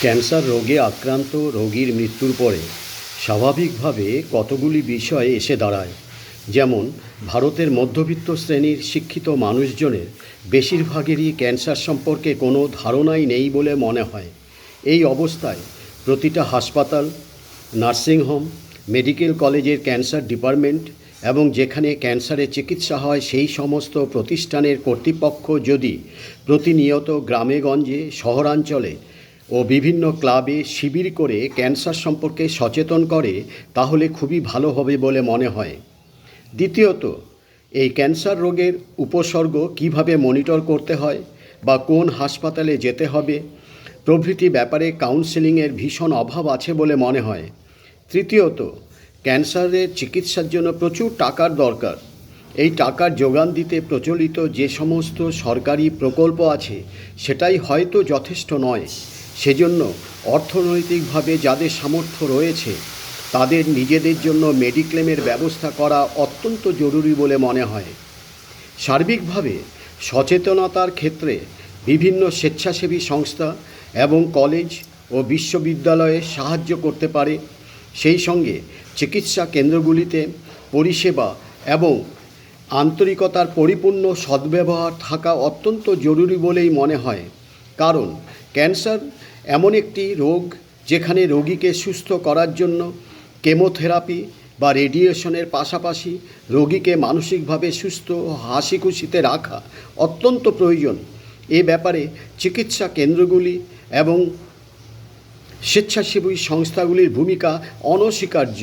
Cancer রোগে আক্রান্ত রোগীর মৃত্যুর পরে স্বাভাবিকভাবে কতগুলি বিষয় এসে দাঁড়ায়। যেমন ভারতের মধ্যবিত্ত শ্রেণীর শিক্ষিত মানুষজনের বেশিরভাগেরই ক্যান্সার সম্পর্কে কোনো ধারণাই নেই বলে মনে হয়। এই অবস্থায় প্রতিটা হাসপাতাল, নার্সিংহোম, মেডিকেল কলেজের ক্যান্সার ডিপার্টমেন্ট এবং যেখানে ক্যান্সারের চিকিৎসা হয় সেই সমস্ত প্রতিষ্ঠানের কর্তৃপক্ষ যদি প্রতিনিয়ত গ্রামেগঞ্জে, শহরাঞ্চলে ও বিভিন্ন ক্লাবে শিবির করে ক্যান্সার সম্পর্কে সচেতন করে তাহলে খুবই ভালো হবে বলে মনে হয়। দ্বিতীয়ত, এই ক্যান্সার রোগের উপসর্গ কিভাবে মনিটর করতে হয় বা কোন হাসপাতালে যেতে হবে প্রভৃতি ব্যাপারে কাউন্সেলিংয়ের ভীষণ অভাব আছে বলে মনে হয়। তৃতীয়ত, ক্যান্সারের চিকিৎসার জন্য প্রচুর টাকার দরকার। এই টাকার যোগান দিতে প্রচলিত যে সমস্ত সরকারি প্রকল্প আছে সেটাই হয়তো যথেষ্ট নয়। সেজন্য অর্থনৈতিকভাবে যাদের সামর্থ্য রয়েছে তাদের নিজেদের জন্য মেডিক্লেমের ব্যবস্থা করা অত্যন্ত জরুরি বলে মনে হয়। সার্বিকভাবে সচেতনতার ক্ষেত্রে বিভিন্ন স্বেচ্ছাসেবী সংস্থা এবং কলেজ ও বিশ্ববিদ্যালয়ে সাহায্য করতে পারে। সেই সঙ্গে চিকিৎসা কেন্দ্রগুলিতে পরিষেবা এবং আন্তরিকতার পরিপূর্ণ সদ্ব্যবহার থাকা অত্যন্ত জরুরি বলেই মনে হয়। কারণ ক্যান্সার এমন একটি রোগ যেখানে রোগীকে সুস্থ করার জন্য কেমোথেরাপি বা রেডিয়েশনের পাশাপাশি রোগীকে মানসিকভাবে সুস্থ ও হাসিখুশিতে রাখা অত্যন্ত প্রয়োজন। এ ব্যাপারে চিকিৎসা কেন্দ্রগুলি এবং স্বেচ্ছাসেবী সংস্থাগুলির ভূমিকা অনস্বীকার্য।